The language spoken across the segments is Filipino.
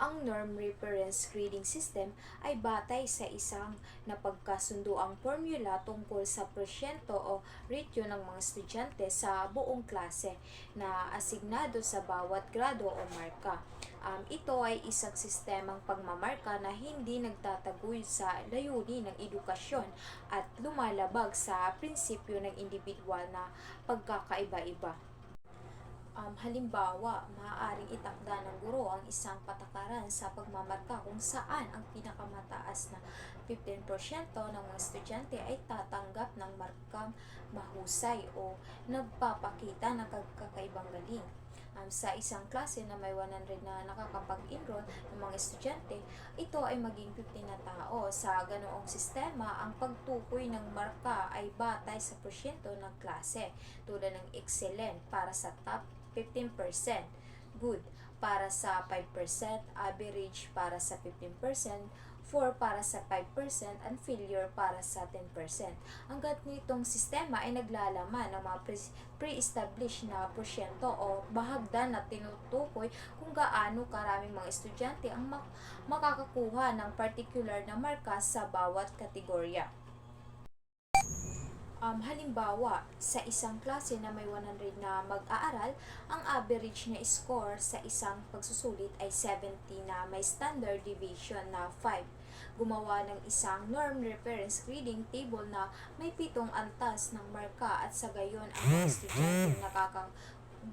Ang norm reference grading system ay batay sa isang napagkasunduang formula tungkol sa porsyento o ratio ng mga estudyante sa buong klase na asignado sa bawat grado o marka. Ito ay isang sistemang pagmamarka na hindi nagtataguyod sa layunin ng edukasyon at lumalabag sa prinsipyo ng individual na pagkakaiba-iba. Halimbawa, maaaring itakda ng guro ang isang patakaran sa pagmamarka kung saan ang pinakamataas na 15% ng mga estudyante ay tatanggap ng markang mahusay o nagpapakita ng kakaibang galing. Sa isang klase na may 100 na nakakapag-enroll ng mga estudyante, ito ay maging 50 na tao. Sa ganoong sistema, ang pagtukoy ng marka ay batay sa porsyento ng klase, tulad ng excellent para sa top 15%, good para sa 5%, average para sa 15%, 4 para sa 5%, and failure para sa 10%. Ang ganitong sistema ay naglalaman ng mga pre-established na porsyento o bahagdan na tinutukoy kung gaano karaming mga estudyante ang makakakuha ng particular na marka sa bawat kategorya. Halimbawa, sa isang klase na may 100 na mag-aaral, ang average na score sa isang pagsusulit ay 70 na may standard deviation na 5. Gumawa ng isang norm reference grading table na may 7 antas ng marka at sa gayon ang mga estudyante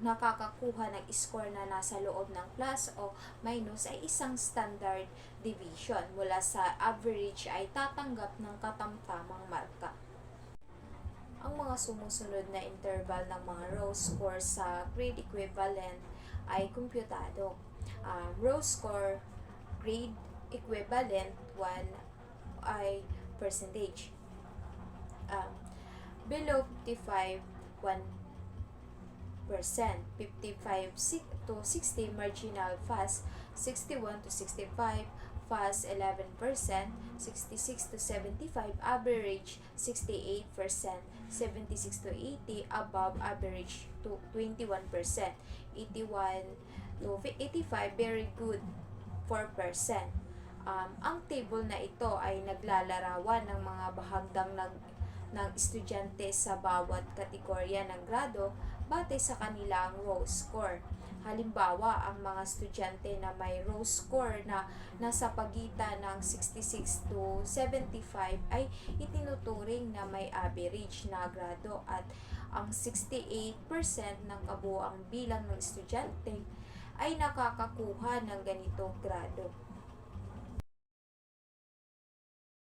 nakakakuha ng score na nasa loob ng plus o minus ay isang standard deviation. Mula sa average ay tatanggap ng katamtamang marka. Ang mga sumusunod na interval ng mga row score sa grade equivalent ay kompyutado. Row score grade equivalent 1 ay percentage. Below 55, 1%, 55 to 60 marginal fast, 61 to 65 fast 11%, 66 to 75 average 68%, 76 to 80 above average to 21%, 81 to 85 very good 4%. Ang table na ito ay naglalarawan ng mga bahagdang ng estudyante sa bawat kategorya ng grado batay sa kanilang row score. Halimbawa, ang mga estudyante na may row score na nasa pagitan ng 66 to 75 ay itinuturing na may average na grado at ang 68% ng kabuuang bilang ng estudyante ay nakakakuha ng ganitong grado.